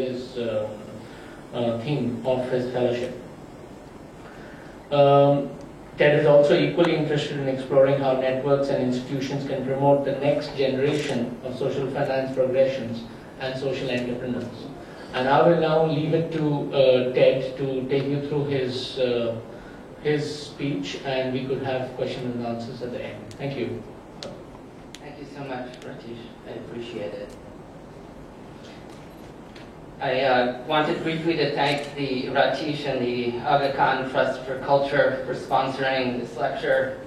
his theme of his fellowship. Ted is also equally interested in exploring how networks and institutions can promote the next generation of social finance progressions and social entrepreneurs. And I will now leave it to Ted to take you through his speech, and we could have questions and answers at the end. Thank you. Thank you so much, Ratish. I appreciate it. I wanted briefly to thank the Ratish and the Aga Khan Trust for Culture for sponsoring this lecture,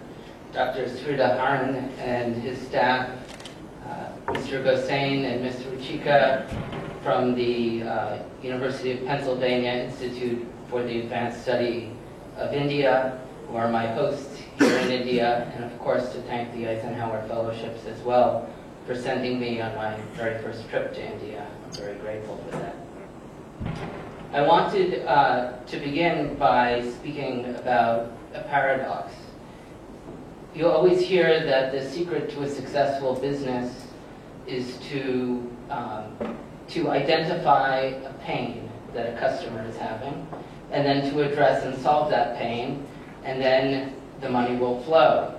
Dr. Sridharan and his staff, Mr. Gosain and Ms. Ruchika from the University of Pennsylvania Institute for the Advanced Study of India, who are my hosts here in India, and of course to thank the Eisenhower Fellowships as well for sending me on my very first trip to India. I'm very grateful for that. I wanted to begin by speaking about a paradox. You always hear that the secret to a successful business is to identify a pain that a customer is having, and then to address and solve that pain, and then the money will flow.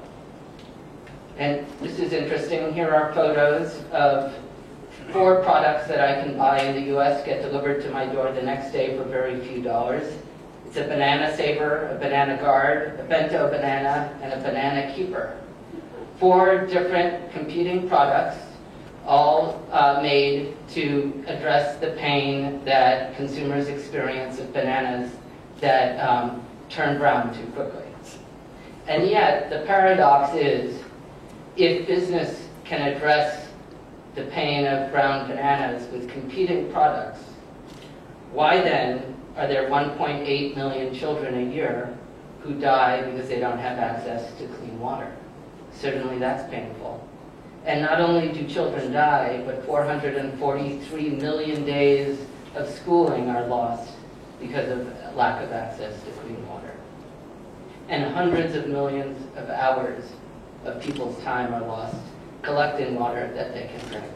And this is interesting. Here are photos of 4 products that I can buy in the US, get delivered to my door the next day for very few dollars. It's a banana saver, a banana guard, a bento banana, and a banana keeper. 4 different competing products, all made to address the pain that consumers experience of bananas that turn brown too quickly. And yet, the paradox is, if business can address the pain of brown bananas with competing products, why then are there 1.8 million children a year who die because they don't have access to clean water? Certainly that's painful. And not only do children die, but 443 million days of schooling are lost because of lack of access to clean water. And hundreds of millions of hours of people's time are lost collecting water that they can drink.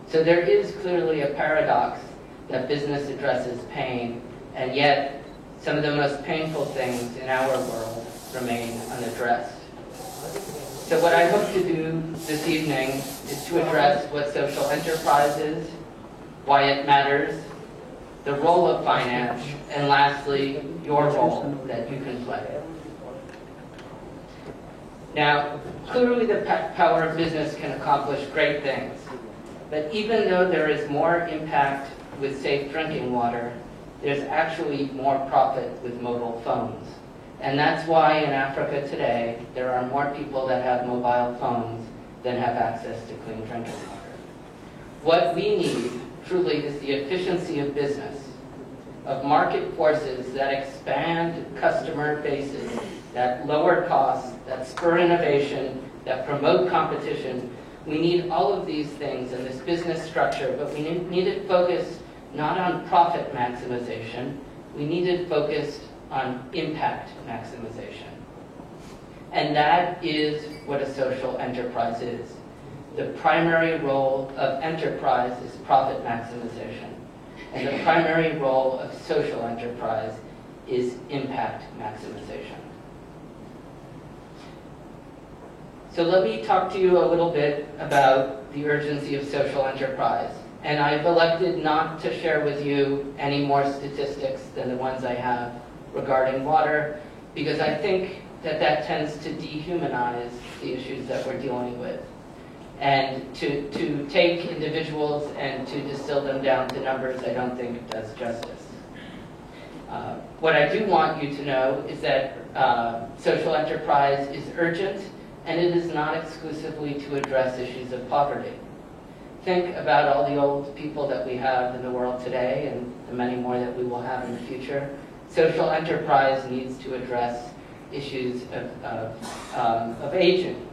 So there is clearly a paradox that business addresses pain, and yet some of the most painful things in our world remain unaddressed. So what I hope to do this evening is to address what social enterprise is, why it matters, the role of finance, and lastly, your role that you can play. Now, clearly the power of business can accomplish great things, but even though there is more impact with safe drinking water, there's actually more profit with mobile phones. And that's why in Africa today, there are more people that have mobile phones than have access to clean drinking water. What we need, truly, is the efficiency of business, of market forces that expand customer bases, that lower costs, that spur innovation, that promote competition. We need all of these things in this business structure, but we need it focused not on profit maximization, we need it focused on impact maximization. And that is what a social enterprise is. The primary role of enterprise is profit maximization, and the primary role of social enterprise is impact maximization. So let me talk to you a little bit about the urgency of social enterprise. And I've elected not to share with you any more statistics than the ones I have regarding water, because I think that that tends to dehumanize the issues that we're dealing with. And to take individuals and to distill them down to numbers, I don't think does justice. What I do want you to know is that social enterprise is urgent, and it is not exclusively to address issues of poverty. Think about all the old people that we have in the world today and the many more that we will have in the future. Social enterprise needs to address issues of aging.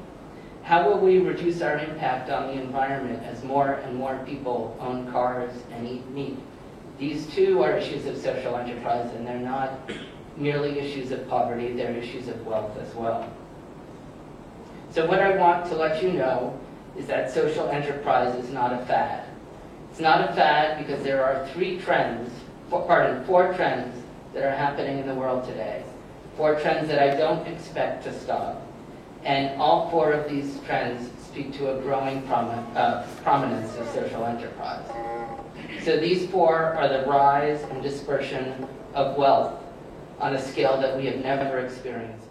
How will we reduce our impact on the environment as more and more people own cars and eat meat? These too are issues of social enterprise, and they're not merely issues of poverty, they're issues of wealth as well. So what I want to let you know is that social enterprise is not a fad. It's not a fad because there are four trends that are happening in the world today. 4 trends that I don't expect to stop. And all 4 of these trends speak to a growing prominence of social enterprise. So these 4 are the rise and dispersion of wealth on a scale that we have never experienced.